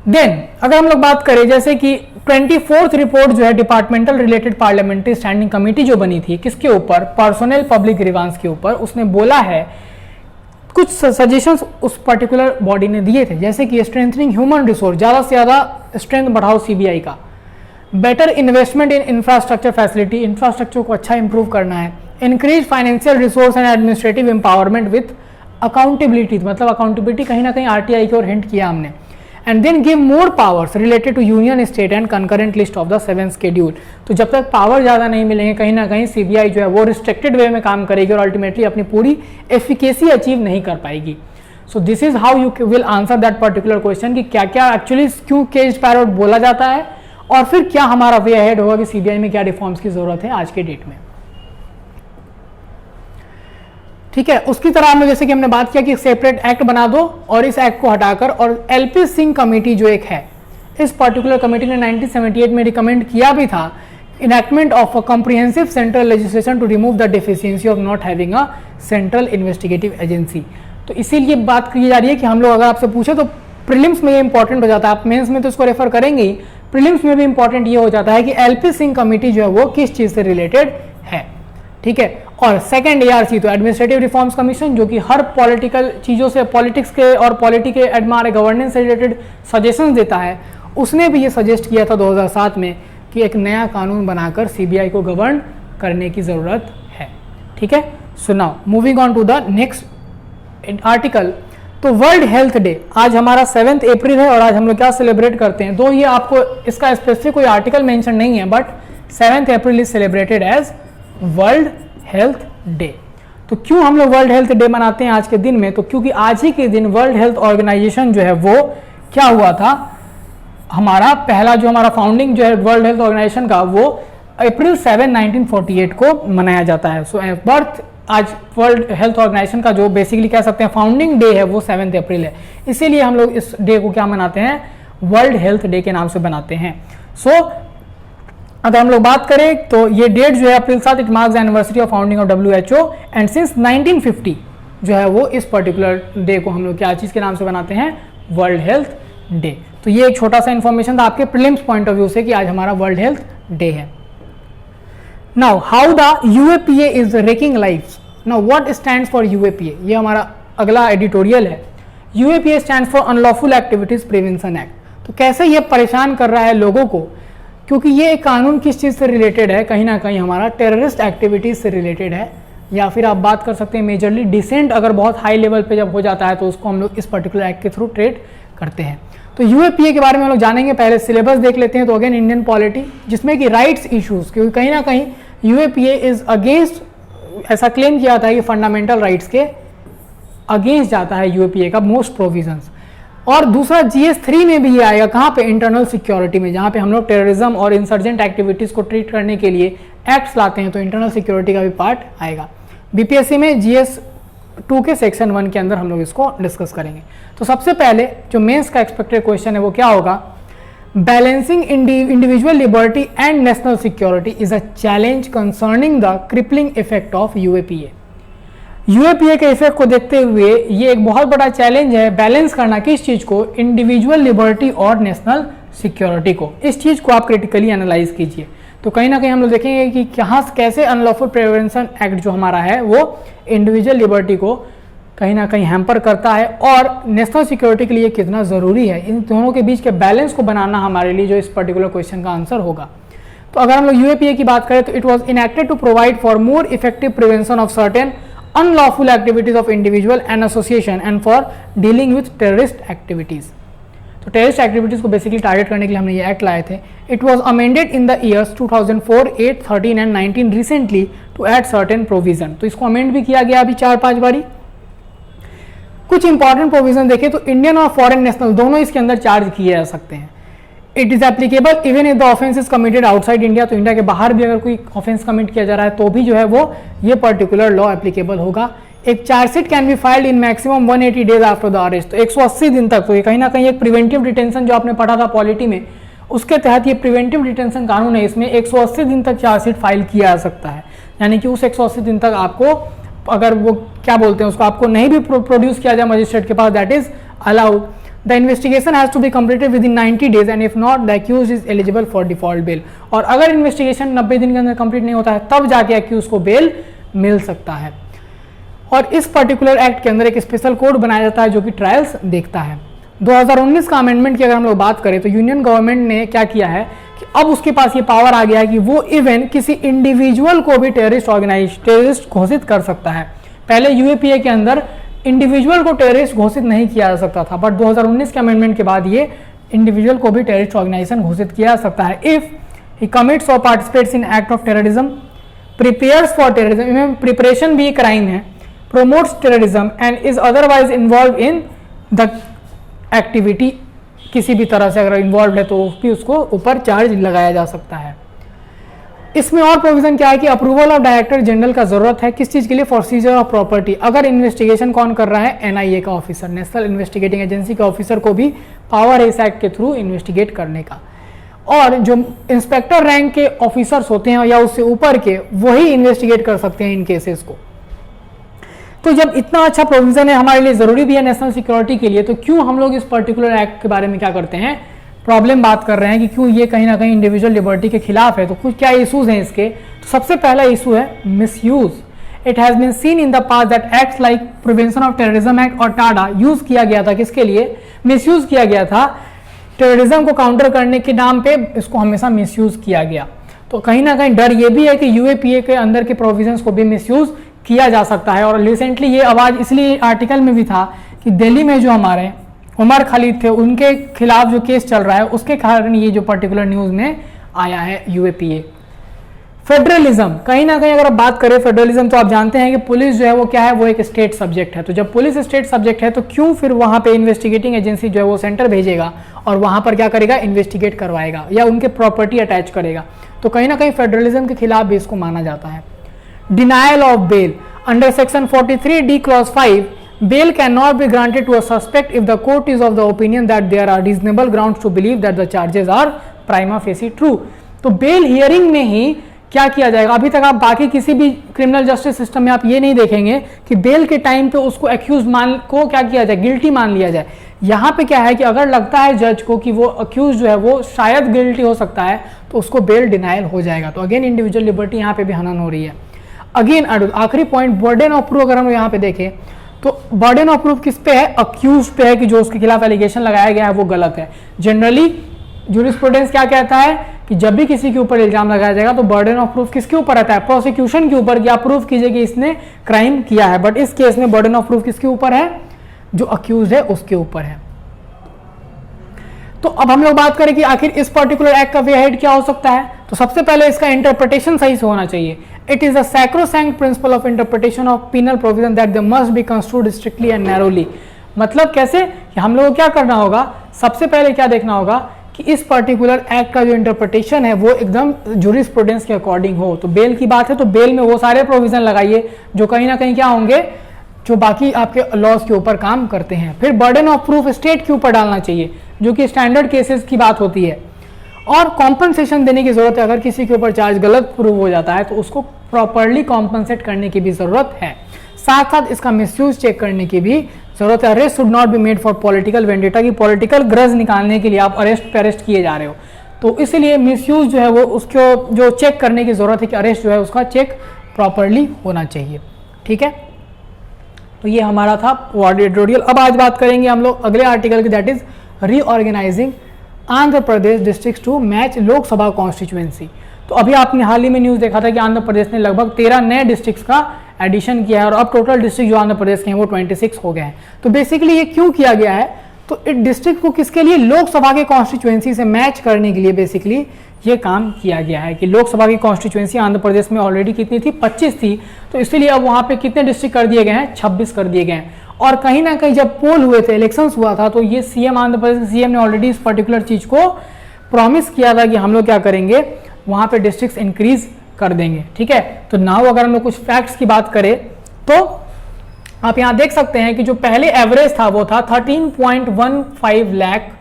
Then अगर हम लोग बात करें जैसे कि 24th रिपोर्ट जो है departmental related parliamentary standing committee जो बनी थी, किसके ऊपर, पर्सनल पब्लिक ग्रीवांस के ऊपर, उसने बोला है कुछ सजेशंस उस पर्टिकुलर बॉडी ने दिए थे, जैसे कि स्ट्रेंथनिंग ह्यूमन रिसोर्स, ज़्यादा से ज़्यादा स्ट्रेंथ बढ़ाओ सीबीआई का, better investment in infrastructure facility, infrastructure को अच्छा इंप्रूव करना है, increase financial resource and administrative empowerment with accountability, मतलब अकाउंटेबिलिटी कहीं ना कहीं आरटीआई की ओर हिंट किया हमने, and then give more powers related to union state and concurrent list of the 7th schedule. तो जब तक पावर ज़्यादा नहीं मिलेंगे कहीं ना कहीं सीबीआई जो है वो रिस्ट्रिक्टेड वे में काम करेगी और अल्टीमेटली अपनी पूरी एफिकेसी अचीव नहीं कर पाएगी। So this is how you will answer that particular question कि क्या क्या एक्चुअली क्यों केज्ड पैरट बोला जाता है और फिर क्या हमारा वे अहेड होगा कि सीबीआई में क्या रिफॉर्म्स की जरूरत है आज के डेट में। ठीक है, उसकी तरह हम जैसे कि हमने बात किया कि सेपरेट एक्ट बना दो और इस एक्ट को हटाकर, और एलपी सिंह कमेटी जो एक है, इस पर्टिकुलर कमेटी ने 1978 में रिकमेंड किया भी था enactment of a comprehensive central legislation to remove the deficiency of not having a central investigative agency. तो इसीलिए बात की जा रही है कि हम लोग अगर आपसे पूछे तो प्रीलिम्स में ये इंपॉर्टेंट हो जाता है, आप मेंस में तो इसको रेफर करेंगे ही, प्रीलिम्स में भी इंपॉर्टेंट ये हो जाता है कि एलपी सिंह कमेटी जो है वो किस चीज से रिलेटेड है। ठीक है, और सेकंड एआरसी तो एडमिनिस्ट्रेटिव रिफॉर्म्स कमीशन, जो कि हर पॉलिटिकल चीज़ों से, पॉलिटिक्स के और पॉलिटी के हमारे गवर्नेंस से रिलेटेड सजेशंस देता है, उसने भी ये सजेस्ट किया था 2007 में कि एक नया कानून बनाकर सीबीआई को गवर्न करने की ज़रूरत है। ठीक है, so now moving on to the next article. तो वर्ल्ड हेल्थ डे आज हमारा 7 अप्रैल है और आज हम लोग क्या सेलिब्रेट करते हैं, दो ये आपको इसका स्पेसिफिक कोई आर्टिकल मेंशन नहीं है, but 7 April is celebrated as world health day. तो क्यों हम लोग वर्ल्ड हेल्थ डे मनाते हैं आज के दिन में, तो क्योंकि आज ही के दिन वर्ल्ड हेल्थ ऑर्गेनाइजेशन जो है वो क्या हुआ था, हमारा पहला जो हमारा फाउंडिंग जो है वर्ल्ड हेल्थ ऑर्गेनाइजेशन का वो अप्रैल 7, 1948 को मनाया जाता है। सो बर्थ आज वर्ल्ड हेल्थ ऑर्गेनाइजेशन का जो बेसिकली कह सकते हैं फाउंडिंग डे है वो 7 अप्रैल है, इसीलिए हम लोग इस डे को क्या मनाते हैं, वर्ल्ड हेल्थ डे के नाम से बनाते हैं। सो अगर हम लोग बात करें तो ये डेट जो है अप्रैल 7, it marks the anniversary of founding of WHO and since 1950 जो है वो इस पर्टिकुलर डे को हम लोग क्या चीज़ के नाम से बनाते हैं, वर्ल्ड हेल्थ डे। तो ये एक छोटा सा इंफॉर्मेशन था आपके प्रीलिम्स पॉइंट ऑफ व्यू से कि आज हमारा वर्ल्ड हेल्थ डे है। Now how the UAPA is racking lives. Now what stands for UAPA, ये हमारा अगला एडिटोरियल है। UAPA stands for unlawful activities prevention act. तो कैसे ये परेशान कर रहा है लोगों को, क्योंकि ये एक कानून किस चीज़ से रिलेटेड है, कहीं ना कहीं हमारा टेररिस्ट एक्टिविटीज़ से रिलेटेड है, या फिर आप बात कर सकते हैं मेजरली डिसेंट अगर बहुत हाई लेवल पे जब हो जाता है तो उसको हम लोग इस पर्टिकुलर एक्ट के थ्रू ट्रेड करते हैं। तो UAPA के बारे में हम लोग जानेंगे, पहले सिलेबस देख लेते हैं। तो अगेन इंडियन पॉलिटी, जिसमें कि राइट्स इश्यूज, क्योंकि कहीं ना कहीं UAPA इज अगेंस्ट, ऐसा क्लेम किया जाता है कि फंडामेंटल राइट्स के अगेंस्ट जाता है UAPA का मोस्ट प्रोविजंस। और दूसरा GS3 में भी ये आएगा, कहाँ पे, इंटरनल सिक्योरिटी में, जहाँ पे हम लोग टेररिज्म और इंसर्जेंट एक्टिविटीज़ को ट्रीट करने के लिए एक्ट्स लाते हैं, तो इंटरनल सिक्योरिटी का भी पार्ट आएगा। BPSC में GS2 के सेक्शन 1 के अंदर हम लोग इसको डिस्कस करेंगे। तो सबसे पहले जो मेंस का एक्सपेक्टेड क्वेश्चन है वो क्या होगा, balancing individual liberty and national security is a challenge concerning the crippling effect of UAPA। UAPA के इफेक्ट को देखते हुए ये एक बहुत बड़ा चैलेंज है बैलेंस करना, किस चीज़ को, इंडिविजुअल लिबर्टी और नेशनल सिक्योरिटी को। इस चीज़ को आप क्रिटिकली एनालाइज कीजिए। तो कहीं ना कहीं हम लोग देखेंगे कि कहाँ कैसे अनलॉफुल प्रिवेंशन एक्ट जो हमारा है वो इंडिविजुअल लिबर्टी को कहीं ना कहीं हैम्पर करता है और नेशनल सिक्योरिटी के लिए कितना ज़रूरी है, इन दोनों के बीच के बैलेंस को बनाना हमारे लिए जो इस पर्टिकुलर क्वेश्चन का आंसर होगा। तो अगर हम लोग UAPA की बात करें तो it was enacted to provide for more effective prevention of certain unlawful activities of individual and association and for dealing with terrorist activities। तो टेररिस्ट एक्टिविटीज को बेसिकली टारगेट करने के लिए हमने ये एक्ट लाए थे। It was amended in the years 2004, 8, 13 and 19 recently to add certain provision. तो इसको अमेंड भी किया गया अभी 4-5 बारी। कुछ इंपॉर्टेंट प्रोविजन देखें तो इंडियन और फॉरेन नेशनल दोनों इसके अंदर चार्ज किए जा सकते हैं। It is applicable even if the offence is committed outside India, तो इंडिया के बाहर भी अगर कोई ऑफेंस कमिट किया जा रहा है तो भी जो है वो ये पर्टिकुलर लॉ एप्लीकेबल होगा। एक chargesheet can be filed in maximum 180 days after the arrest, तो 180 दिन तक, तो ये कहीं ना कहीं एक प्रिवेंटिव डिटेंशन जो आपने पढ़ा था पॉलिटी में, उसके तहत ये प्रिवेंटिव डिटेंशन कानून है, इसमें 180 दिन तक चार्जशीट फाइल किया जा सकता है। यानी कि उस 180 दिन तक आपको अगर वो क्या बोलते हैं उसको आपको नहीं भी प्रोड्यूस किया जाए मजिस्ट्रेट के पास, that is allowed. The investigation has to be completed within 90 days and if not the accused is eligible for default bail, और अगर इन्वेस्टिगेशन 90 दिन के अंदर कंप्लीट नहीं होता है तब जाके अक्यूज को बेल मिल सकता है। और इस पर्टिकुलर एक्ट के अंदर एक स्पेशल कोड बनाया जाता है जो कि ट्रायल्स देखता है। 2019 का अमेंडमेंट की अगर हम लोग बात करें तो यूनियन गवर्नमेंट ने क्या किया है कि अब उसके पास ये पावर आ गया है कि वो इवन किसी इंडिविजुअल को भी टेररिस्ट घोषित कर सकता है। पहले यूएपीए के अंदर इंडिविजुअल को टेररिस्ट घोषित नहीं किया जा सकता था, बट 2019 के अमेंडमेंट के बाद ये इंडिविजुअल को भी टेररिस्ट ऑर्गेनाइजेशन घोषित किया जा सकता है इफ ही कमिट्स और participates in act of terrorism, prepares for terrorism, preparation भी क्राइम है, promotes terrorism and is otherwise involved in the activity, किसी भी तरह से अगर इन्वॉल्व है तो भी उसको ऊपर चार्ज लगाया जा सकता है। इसमें और प्रोविजन क्या है कि अप्रूवल ऑफ डायरेक्टर जनरल का जरूरत है, किस चीज के लिए, फॉर सीजर ऑफ प्रॉपर्टी। अगर इन्वेस्टिगेशन कौन कर रहा है, एनआईए का ऑफिसर, नेशनल इन्वेस्टिगेटिंग एजेंसी के ऑफिसर को भी पावर है इस एक्ट के थ्रू इन्वेस्टिगेट करने का। और जो इंस्पेक्टर रैंक के ऑफिसर्स होते हैं या उससे ऊपर के, वही इन्वेस्टिगेट कर सकते हैं इन केसेस को। तो जब इतना अच्छा प्रोविजन है, हमारे लिए जरूरी भी है नेशनल सिक्योरिटी के लिए, तो क्यों हम लोग इस पर्टिकुलर एक्ट के बारे में क्या करते हैं, प्रॉब्लम बात कर रहे हैं कि क्यों ये कहीं ना कहीं इंडिविजुअल लिबर्टी के खिलाफ है। तो कुछ क्या इशूज हैं इसके, तो सबसे पहला इशू है misuse. It has been seen in the past that acts like prevention of terrorism act और टाडा यूज किया गया था, किसके लिए, मिसयूज किया गया था, टेररिज्म को काउंटर करने के नाम पे इसको हमेशा मिसयूज किया गया। तो कहीं ना कहीं डर ये भी है कि यूएपीए के अंदर के प्रोविजंस को भी मिसयूज किया जा सकता है। और रिसेंटली ये आवाज इसलिए आर्टिकल में भी था कि दिल्ली में जो हमारे उमर खालिद थे उनके खिलाफ जो केस चल रहा है उसके कारण ये जो पर्टिकुलर न्यूज में आया है यूएपीए। फेडरलिज्म, कहीं ना कहीं अगर आप बात करें फेडरलिज्म, तो आप जानते हैं कि पुलिस जो है वो क्या है, वो एक स्टेट सब्जेक्ट है। तो जब पुलिस स्टेट सब्जेक्ट है तो क्यों फिर वहां पे इन्वेस्टिगेटिंग एजेंसी जो है वो सेंटर भेजेगा और वहां पर क्या करेगा, इन्वेस्टिगेट करवाएगा या उनके प्रॉपर्टी अटैच करेगा। तो कहीं ना कहीं फेडरलिज्म के खिलाफ भी इसको माना जाता है। Denial of bail, under section 43D clause 5, bail cannot be granted to a suspect if the court is of the opinion that there are reasonable grounds to believe that the charges are prima facie true। तो bail hearing में ही क्या किया जाएगा, अभी तक आप बाकी किसी भी क्रिमिनल जस्टिस सिस्टम में आप ये नहीं देखेंगे कि बेल के टाइम पे उसको एक्यूज मान को क्या किया जाए, गिल्टी मान लिया जाए। यहाँ पे क्या है कि अगर लगता है जज को कि वो अक्यूज जो है वो शायद गिल्टी हो सकता है तो उसको बेल डिनायल हो जाएगा। तो अगेन इंडिविजुअल लिबर्टी यहाँ पे भी हनन हो रही है। अगेन आखिरी पॉइंट, बर्डन ऑफ प्रूफ, अगर हम यहाँ पे देखें तो बर्डन ऑफ प्रूफ किस पे है, अक्यूज पे है कि जो उसके खिलाफ एलिगेशन लगाया गया है वो गलत है। जनरली जूरिस्प्रूडेंस क्या कहता है कि जब भी किसी के ऊपर इल्जाम लगाया जाएगा तो बर्डन ऑफ प्रूफ किसके ऊपर रहता है, प्रोसिक्यूशन के ऊपर, कि आप प्रूफ कीजिए कि इसने क्राइम किया है। बट इस केस में बर्डन ऑफ प्रूफ किसके ऊपर है, जो अक्यूज है उसके ऊपर है। तो अब हम लोग बात करें कि आखिर इस पर्टिकुलर एक्ट का वे हेड क्या हो सकता है। तो सबसे पहले इसका इंटरप्रिटेशन सही से होना चाहिए। It is a sacrosanct principle of interpretation of penal provision that they must be construed strictly and narrowly. मतलब कैसे कि हम लोगों को क्या करना होगा, सबसे पहले क्या देखना होगा कि इस पर्टिकुलर एक्ट का जो इंटरप्रिटेशन है वो एकदम जूरिस्प्रूडेंस के अकॉर्डिंग हो। तो बेल की बात है तो बेल में वो सारे प्रोविजन लगाइए जो कहीं ना कहीं क्या होंगे, जो बाकी आपके लॉज के ऊपर काम करते हैं। फिर बर्डन ऑफ प्रूफ स्टेट के ऊपर डालना चाहिए, जो कि स्टैंडर्ड केसेस की बात होती है। और कॉम्पनसेशन देने की जरूरत है, अगर किसी के ऊपर चार्ज गलत प्रूव हो जाता है तो उसको प्रॉपर्ली कॉम्पनसेट करने की भी जरूरत है। साथ साथ इसका मिसयूज चेक करने की भी जरूरत है। Arrest should not be made for political vendetta, की पॉलिटिकल ग्रज निकालने के लिए आप अरेस्ट किए जा रहे हो, तो इसलिए मिसयूज जो है वो उसको जो चेक करने की जरूरत है कि अरेस्ट जो है उसका चेक प्रॉपर्ली होना चाहिए। ठीक है, तो ये हमारा था वार्ड एडिटोरियल। अब आज बात करेंगे हम लोग अगले आर्टिकल की, that is reorganising Andhra Pradesh district to match Lok Sabha constituency. तो अभी आपने हाल ही में न्यूज देखा था कि आंध्र प्रदेश ने लगभग 13 नए डिस्ट्रिक्ट्स का एडिशन किया है और अब टोटल डिस्ट्रिक्ट जो आंध्र प्रदेश के हैं वो 26 हो गए हैं। तो बेसिकली ये क्यों किया गया है, तो इस डिस्ट्रिक्ट को किसके लिए, लोकसभा के कॉन्स्टिट्यूएंसी से मैच करने के लिए बेसिकली ये काम किया गया है कि लोकसभा की कॉन्स्टिट्यूएंसी आंध्र प्रदेश में ऑलरेडी कितनी थी, 25 थी। तो इसलिए अब वहां पे कितने डिस्ट्रिक्ट कर दिए गए हैं, 26 कर दिए गए हैं। और कहीं ना कहीं जब पोल हुए थे, इलेक्शंस हुआ था, तो ये सीएम आंध्र प्रदेश सीएम ने ऑलरेडी इस पर्टिकुलर चीज को प्रॉमिस किया था कि हम लोग क्या करेंगे, वहाँ पे डिस्ट्रिक्ट्स इंक्रीज कर देंगे। ठीक है, तो नाउ अगर हम लोग कुछ फैक्ट्स की बात करें तो आप यहाँ देख सकते हैं कि जो पहले एवरेज था वो था 13.15 लाख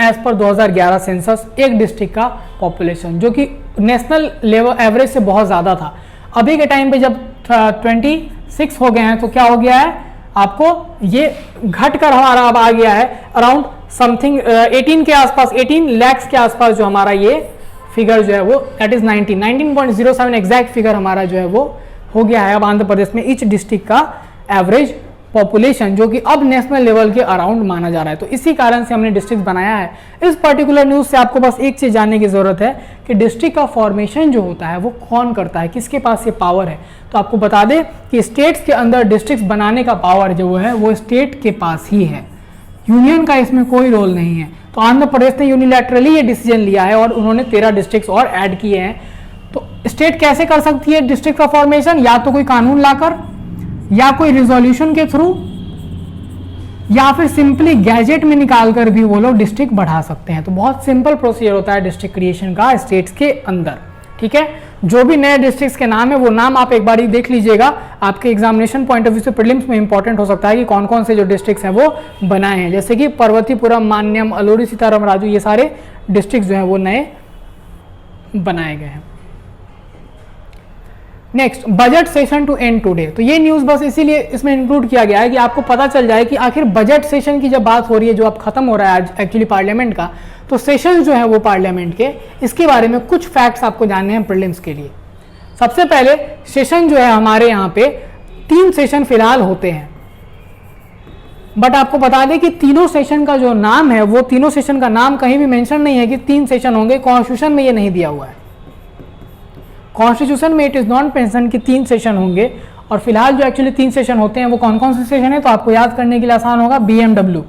एज पर 2011 सेंसस एक डिस्ट्रिक्ट का पॉपुलेशन, जो कि नेशनल लेवल एवरेज से बहुत ज़्यादा था। अभी के टाइम पे जब 26 हो गए हैं तो क्या हो गया है, आपको ये घट कर हमारा अब आ गया है अराउंड समथिंग 18 के आसपास, 18 लाख के आसपास जो हमारा ये फिगर जो है वो दैट इज 19.07 एग्जैक्ट फिगर हमारा जो है वो हो गया है अब आंध्र प्रदेश में ईच डिस्ट्रिक्ट का एवरेज पॉपुलेशन, जो कि अब नेशनल लेवल के अराउंड माना जा रहा है। तो इसी कारण से हमने डिस्ट्रिक्ट बनाया है। इस पर्टिकुलर न्यूज से आपको बस एक चीज जानने की जरूरत है कि डिस्ट्रिक्ट का फॉर्मेशन जो होता है वो कौन करता है, किसके पास ये पावर है। तो आपको बता दें कि स्टेट्स के अंदर डिस्ट्रिक्ट बनाने का पावर जो है वो स्टेट के पास ही है, यूनियन का इसमें कोई रोल नहीं है। तो आंध्र प्रदेश ने यूनिलैटरली ये डिसीजन लिया है और उन्होंने 13 डिस्ट्रिक्ट और ऐड किए हैं। तो स्टेट कैसे कर सकती है डिस्ट्रिक्ट का फॉर्मेशन, या तो कोई कानून लाकर, या कोई रिजोल्यूशन के थ्रू, या फिर सिंपली गैजेट में निकालकर भी वो लोग डिस्ट्रिक्ट बढ़ा सकते हैं। तो बहुत सिंपल प्रोसीजर होता है डिस्ट्रिक्ट क्रिएशन का स्टेट्स के अंदर। ठीक है, जो भी नए डिस्ट्रिक्ट्स के नाम है वो नाम आप एक बार ही देख लीजिएगा, आपके एग्जामिनेशन पॉइंट ऑफ व्यू से प्रीलिम्स में इंपॉर्टेंट हो सकता है कि कौन कौन से जो डिस्ट्रिक्ट्स हैं वो बनाए हैं, जैसे कि पर्वतीपुरम, मान्यम, अलूरी सीताराम राजू, ये सारे डिस्ट्रिक्ट जो हैं वो नए बनाए गए हैं। Next, budget session to end today. तो ये न्यूज बस इसीलिए इसमें इंक्लूड किया गया है कि आपको पता चल जाए कि आखिर बजट सेशन की जब बात हो रही है, जो अब खत्म हो रहा है आज एक्चुअली पार्लियामेंट का, तो सेशन जो है वो पार्लियामेंट के, इसके बारे में कुछ फैक्ट्स आपको जानने हैं प्रीलिम्स के लिए। सबसे पहले सेशन जो है हमारे यहाँ पे 3 सेशन फिलहाल होते हैं, बट आपको बता दें कि तीनों सेशन का जो नाम है वो तीनों सेशन का नाम कहीं भी मेंशन नहीं है कि 3 सेशन होंगे। कॉन्स्टिट्यूशन में ये नहीं दिया हुआ है, कॉन्स्टिट्यूशन में इट इज नॉट मेंशन कि 3 सेशन होंगे। और फिलहाल जो एक्चुअली 3 सेशन होते हैं वो कौन कौन से सेशन है, तो आपको याद करने के लिए आसान होगा, BMW,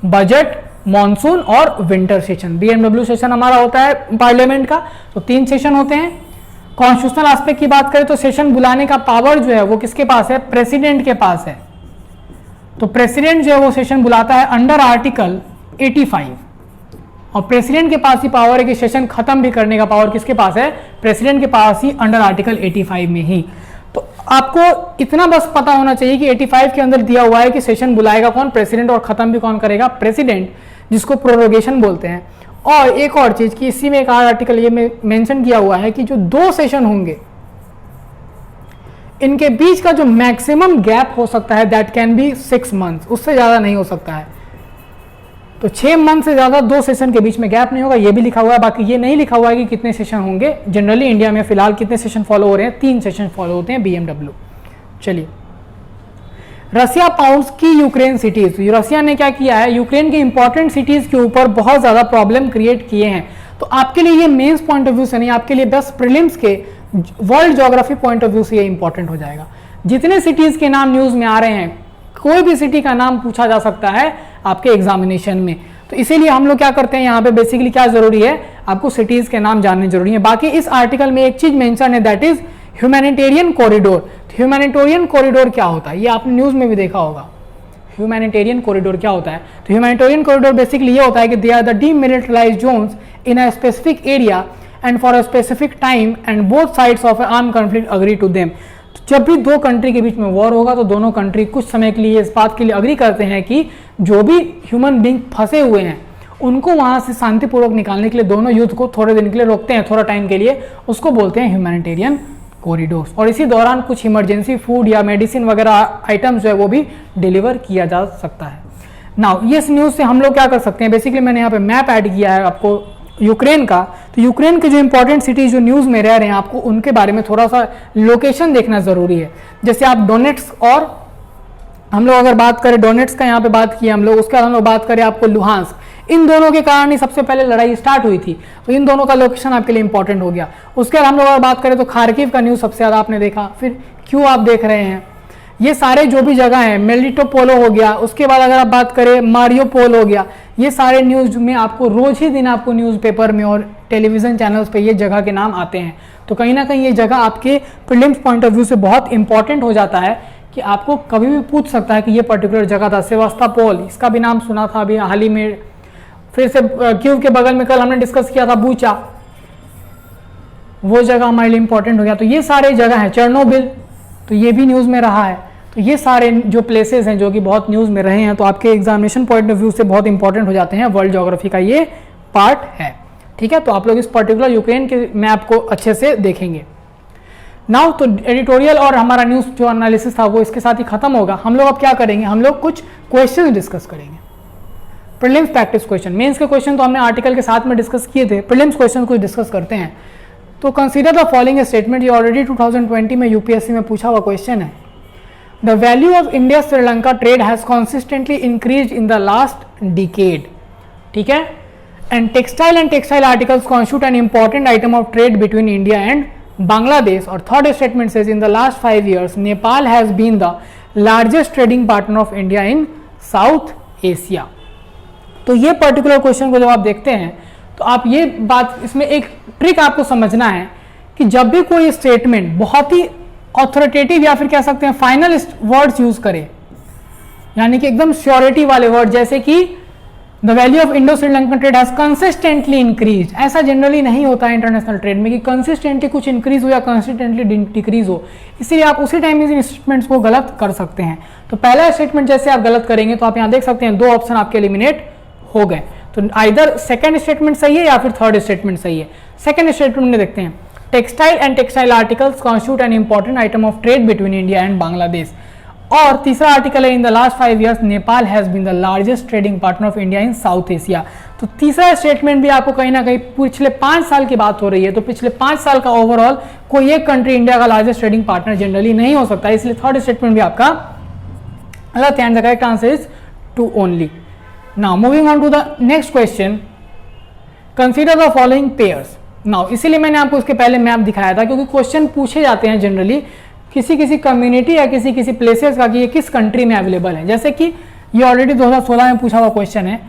बजट, मॉनसून और विंटर सेशन। BMW सेशन हमारा होता है पार्लियामेंट का, तो 3 सेशन होते हैं। कॉन्स्टिट्यूशनल एस्पेक्ट की बात करें तो सेशन बुलाने का पावर जो है वो किसके पास है, प्रेसिडेंट के पास है। तो प्रेसिडेंट जो है वो सेशन बुलाता है अंडर आर्टिकल 85, और प्रेसिडेंट के पास ही पावर है कि सेशन खत्म भी करने का पावर किसके पास है, प्रेसिडेंट के पास ही, अंडर आर्टिकल 85 में ही। तो आपको इतना बस पता होना चाहिए कि 85 के अंदर दिया हुआ है कि सेशन बुलाएगा कौन, प्रेसिडेंट, और खत्म भी कौन करेगा, प्रेसिडेंट, जिसको प्रोरोगेशन बोलते हैं। और एक और चीज कि इसी में एक आर्टिकल ये में मेंशन किया हुआ है कि जो 2 सेशन होंगे इनके बीच का जो मैक्सिमम गैप हो सकता है दैट कैन बी 6 मंथ्स, उससे ज्यादा नहीं हो सकता है। तो 6 मंथ से ज्यादा 2 सेशन के बीच में गैप नहीं होगा, ये भी लिखा हुआ है। बाकी ये नहीं लिखा हुआ है कि कितने सेशन होंगे। जनरली इंडिया में फिलहाल कितने सेशन फॉलो हो रहे हैं, 3 सेशन फॉलो होते हैं BMW। चलिए, रसिया पाउंड्स की यूक्रेन सिटीज। रसिया ने क्या किया है, यूक्रेन के इंपॉर्टेंट सिटीज के ऊपर बहुत ज्यादा प्रॉब्लम क्रिएट किए हैं। तो आपके लिए ये मेंस पॉइंट ऑफ व्यू से नहीं, आपके लिए बस प्रीलिम्स के world geography point of view से ये इंपॉर्टेंट हो जाएगा। जितने सिटीज के नाम न्यूज में आ रहे हैं, कोई भी सिटी का नाम पूछा जा सकता है आपके एग्जामिनेशन में। तो इसीलिए हम लोग क्या करते हैं यहाँ पे, बेसिकली क्या जरूरी है, आपको सिटीज के नाम जानने जरूरी है। बाकी इस आर्टिकल में एक चीज मेंशन है, that is humanitarian corridor. Humanitarian corridor क्या होता है, ये आपने न्यूज में भी देखा होगा। ह्यूमैनिटेरियन कॉरिडोर क्या होता है, तो ह्यूमैनिटेरियन कॉरिडोर बेसिकली ये होता है कि they are the demilitarised zones in a specific area and for a specific time and both sides of arm conflict agree to them. जब भी 2 कंट्री के बीच में वॉर होगा तो दोनों कंट्री कुछ समय के लिए इस बात के लिए अग्री करते हैं कि जो भी ह्यूमन बींग फंसे हुए हैं उनको वहां से शांतिपूर्वक निकालने के लिए दोनों युद्ध को थोड़े दिन के लिए रोकते हैं, थोड़ा टाइम के लिए, उसको बोलते हैं ह्यूमैनिटेरियन कॉरिडोर्स। और इसी दौरान कुछ इमरजेंसी फूड या मेडिसिन वगैरह आइटम्स जो है वो भी डिलीवर किया जा सकता है। नाउ ये न्यूज से हम लोग क्या कर सकते हैं, बेसिकली मैंने यहाँ पे मैप ऐड किया है आपको यूक्रेन का। तो यूक्रेन के जो इंपॉर्टेंट सिटीज जो न्यूज में रह रहे हैं, आपको उनके बारे में थोड़ा सा लोकेशन देखना जरूरी है। जैसे आप डोनेट्स्क, और हम लोग अगर बात करें डोनेट्स्क का यहाँ पे बात किया हम लोग, उसके बाद हम लोग बात करें आपको लुहांस्क, इन दोनों के कारण ही सबसे पहले लड़ाई स्टार्ट हुई थी। तो इन दोनों का लोकेशन आपके लिए इंपॉर्टेंट हो गया। उसके बाद हम लोग अगर बात करें तो खार्किव का न्यूज सबसे ज्यादा आपने देखा, फिर क्यों आप देख रहे हैं, ये सारे जो भी जगह है, मेलिटोपोलो हो गया, उसके बाद अगर आप बात करें मारियोपोल हो गया, ये सारे न्यूज में आपको रोज ही दिन आपको न्यूज़पेपर में और टेलीविजन चैनल्स पे ये जगह के नाम आते हैं। तो कहीं ना कहीं ये जगह आपके प्रीलिम्स पॉइंट ऑफ व्यू से बहुत इंपॉर्टेंट हो जाता है कि आपको कभी भी पूछ सकता है कि ये पर्टिकुलर जगह था। सेवास्तोपोल, इसका भी नाम सुना था अभी हाल ही में, फिर से कीव के बगल में कल हमने डिस्कस किया था बूचा, वो जगह हमारे लिए इंपॉर्टेंट हो गया। तो ये सारे जगह हैं, चेरनोबिल तो ये भी न्यूज़ में रहा है। तो ये सारे जो प्लेसेस हैं जो कि बहुत न्यूज़ में रहे हैं, तो आपके एग्जामिनेशन पॉइंट ऑफ व्यू से बहुत इंपॉर्टेंट हो जाते हैं, वर्ल्ड ज्योग्राफी का ये पार्ट है। ठीक है, तो आप लोग इस पर्टिकुलर यूक्रेन के मैप को अच्छे से देखेंगे। नाउ तो एडिटोरियल और हमारा न्यूज़ जो एनालिसिस था वो इसके साथ ही खत्म होगा। हम लोग अब क्या करेंगे, हम लोग कुछ क्वेश्चन डिस्कस करेंगे, प्रीलिम्स प्रैक्टिस क्वेश्चन। मेंस के क्वेश्चन तो हमने आर्टिकल के साथ में डिस्कस किए थे, प्रीलिम्स क्वेश्चन कुछ डिस्कस करते हैं। तो कंसीडर द फॉलोइंग स्टेटमेंट, ये ऑलरेडी 2020 में यूपीएससी में पूछा हुआ क्वेश्चन है। The value of India Sri Lanka trade has consistently increase in the last decade. ठीक है, and textile articles constitute an important item of trade between India and Bangladesh. और third statement says in the last 5 years Nepal has been the largest trading partner of India in South Asia. तो ये particular question को जब आप देखते हैं तो आप ये बात, इसमें एक ट्रिक आपको समझना है कि जब भी कोई स्टेटमेंट बहुत ही ऑथोरिटेटिव या फिर कह सकते हैं फाइनल वर्ड्स यूज करे, यानी कि एकदम श्योरिटी वाले वर्ड, जैसे कि the value of Indo Sri Lankan trade has consistently increase, ऐसा जनरली नहीं होता है इंटरनेशनल ट्रेड में कि कंसिस्टेंटली कुछ इंक्रीज हो या कंसिस्टेंटली डिक्रीज हो, इसीलिए आप उसी टाइम इन स्टेटमेंट्स को गलत कर सकते हैं। तो पहला स्टेटमेंट जैसे आप गलत करेंगे तो आप यहाँ देख सकते हैं 2 ऑप्शन आपके एलिमिनेट हो गए। तो आइदर सेकंड स्टेटमेंट सही है या फिर थर्ड स्टेटमेंट सही है। सेकंड स्टेटमेंट में देखते हैं, textile and textile articles constitute an important item of trade between India and Bangladesh. और तीसरा आर्टिकल है, in the last 5 years Nepal has been the largest trading partner of India in South Asia. तो तीसरा statement भी आपको कहीं ना कहीं पिछले 5 साल की बात हो रही है, तो पिछले 5 साल का ओवरऑल कोई एक कंट्री इंडिया का लार्जेस्ट ट्रेडिंग पार्टनर जनरली नहीं हो सकता, इसलिए थर्ड स्टेटमेंट भी आपका गलत है। The correct answer is 2 only. Now moving on to the next question, consider the following pairs. Now इसीलिए मैंने आपको इसके पहले मैप दिखाया था, क्योंकि क्वेश्चन पूछे जाते हैं जनरली किसी कम्युनिटी या किसी प्लेसेस का कि ये किस कंट्री में अवेलेबल है। जैसे कि ये ऑलरेडी 2016 में पूछा हुआ क्वेश्चन है,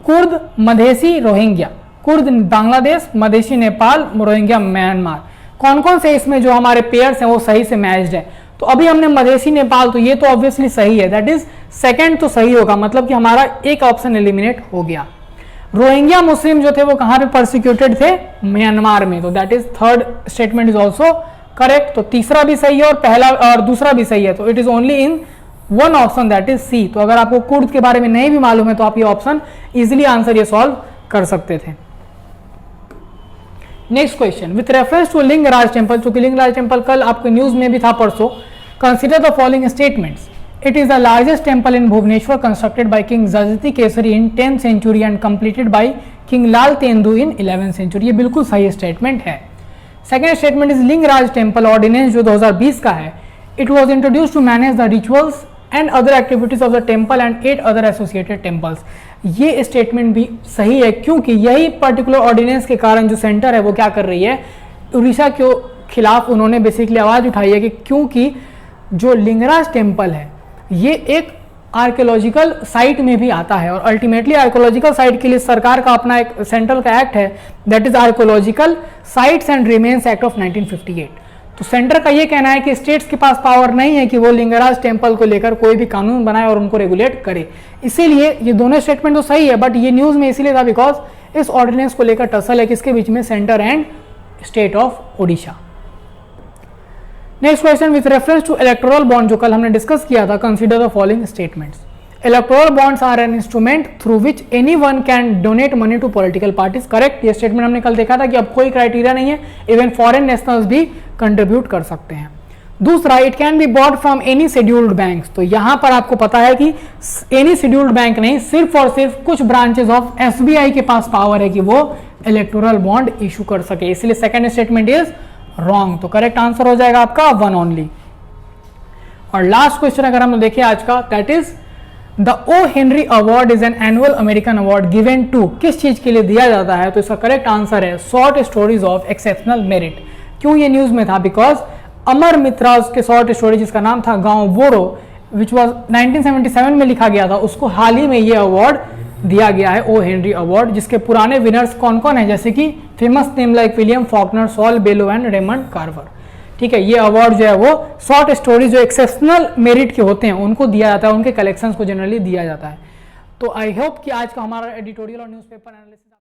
Kurd, Madhesi, Rohingya. Kurd Bangladesh, Madhesi Nepal, Rohingya Myanmar. कौन कौन से इसमें जो हमारे पेयर्स हैं वो सही से मैच्ड है। तो अभी हमने मधेसी नेपाल, तो ये तो ऑब्वियसली सही है, दैट इज सेकंड तो सही होगा, मतलब कि हमारा एक ऑप्शन एलिमिनेट हो गया। रोहिंग्या मुस्लिम जो थे वो कहाँ पे परसिक्यूटेड थे, म्यांमार में, तो that is third statement is also correct. तो तीसरा भी सही है और पहला और दूसरा भी सही है, तो it is only in one option that is C. तो अगर आपको कुर्द के बारे में नहीं भी मालूम है तो आप ये ऑप्शन इजिली आंसर ये सॉल्व कर सकते थे। Next question, with reference to Lingaraj temple, चूंकि लिंगराज टेम्पल कल आपके न्यूज में भी था परसों, consider the following statements. It is the largest temple in Bhubaneswar constructed by king Jajati Keshari in 10th century and completed by king Lalatendu in 11th century। ये बिल्कुल सही स्टेटमेंट है। Second statement is Lingaraj temple ordinance जो 2020 का है, it was introduce to manage the rituals and other activities of the temple and 8 other associated temples. ये statement भी सही है, क्योंकि यही पर्टिकुलर ऑर्डिनेंस के कारण जो सेंटर है वो क्या कर रही है, उड़ीसा के खिलाफ उन्होंने बेसिकली आवाज उठाई है कि क्योंकि जो लिंगराज टेम्पल है ये एक आर्कियोलॉजिकल साइट में भी आता है, और अल्टीमेटली आर्कियोलॉजिकल साइट के लिए सरकार का अपना एक सेंट्रल का एक्ट है, that is archaeological sites and remains act of 1958। तो सेंटर का ये कहना है कि स्टेट्स के पास पावर नहीं है कि वो लिंगराज टेम्पल को लेकर कोई भी कानून बनाए और उनको रेगुलेट करे। इसीलिए ये दोनों स्टेटमेंट तो सही है, बट ये न्यूज में इसीलिए था बिकॉज इस ऑर्डिनेंस को लेकर टसल है किसके बीच में, centre and state of Odisha. Next question, with reference to electoral bond जो कल हमने डिस्कस किया था, consider the following statements. Electoral bonds are an instrument through which anyone can donate money to political parties. Correct, ये statement हमने कल देखा था कि अब कोई क्राइटेरिया नहीं है, इवन फॉरेन नेशनल्स भी कंट्रीब्यूट कर सकते हैं। दूसरा, it can be bought from any scheduled bank. तो यहां पर आपको पता है कि एनी शेड्यूल्ड बैंक नहीं, सिर्फ और सिर्फ कुछ ब्रांचेस ऑफ एसबीआई के पास पावर है कि वो इलेक्टोरल बॉन्ड इशू कर सके, इसलिए सेकेंड स्टेटमेंट इज रॉन्ग। तो करेक्ट आंसर हो जाएगा आपका 1 only। और लास्ट क्वेश्चन अगर हम देखें आज का, that is the O Henry award is an annual American award given to, किस चीज के लिए दिया जाता है, तो इसका करेक्ट आंसर है short stories of exceptional merit. क्यों ये न्यूज में था, बिकॉज अमर मित्रा के शॉर्ट स्टोरी जिसका नाम था गांव बोरो, विच वॉज 1977 में लिखा गया था, उसको हाल ही में ये अवार्ड दिया गया है, ओ हेनरी अवार्ड, जिसके पुराने विनर्स कौन कौन है, जैसे कि famous name like William Faulkner, Saul Bellow and Raymond Carver. ठीक है, ये अवार्ड जो है वो शॉर्ट स्टोरी जो एक्सेप्शनल मेरिट के होते हैं उनको दिया जाता है, उनके कलेक्शंस को जनरली दिया जाता है। तो आई होप कि आज का हमारा एडिटोरियल और न्यूज़पेपर एनालिसिस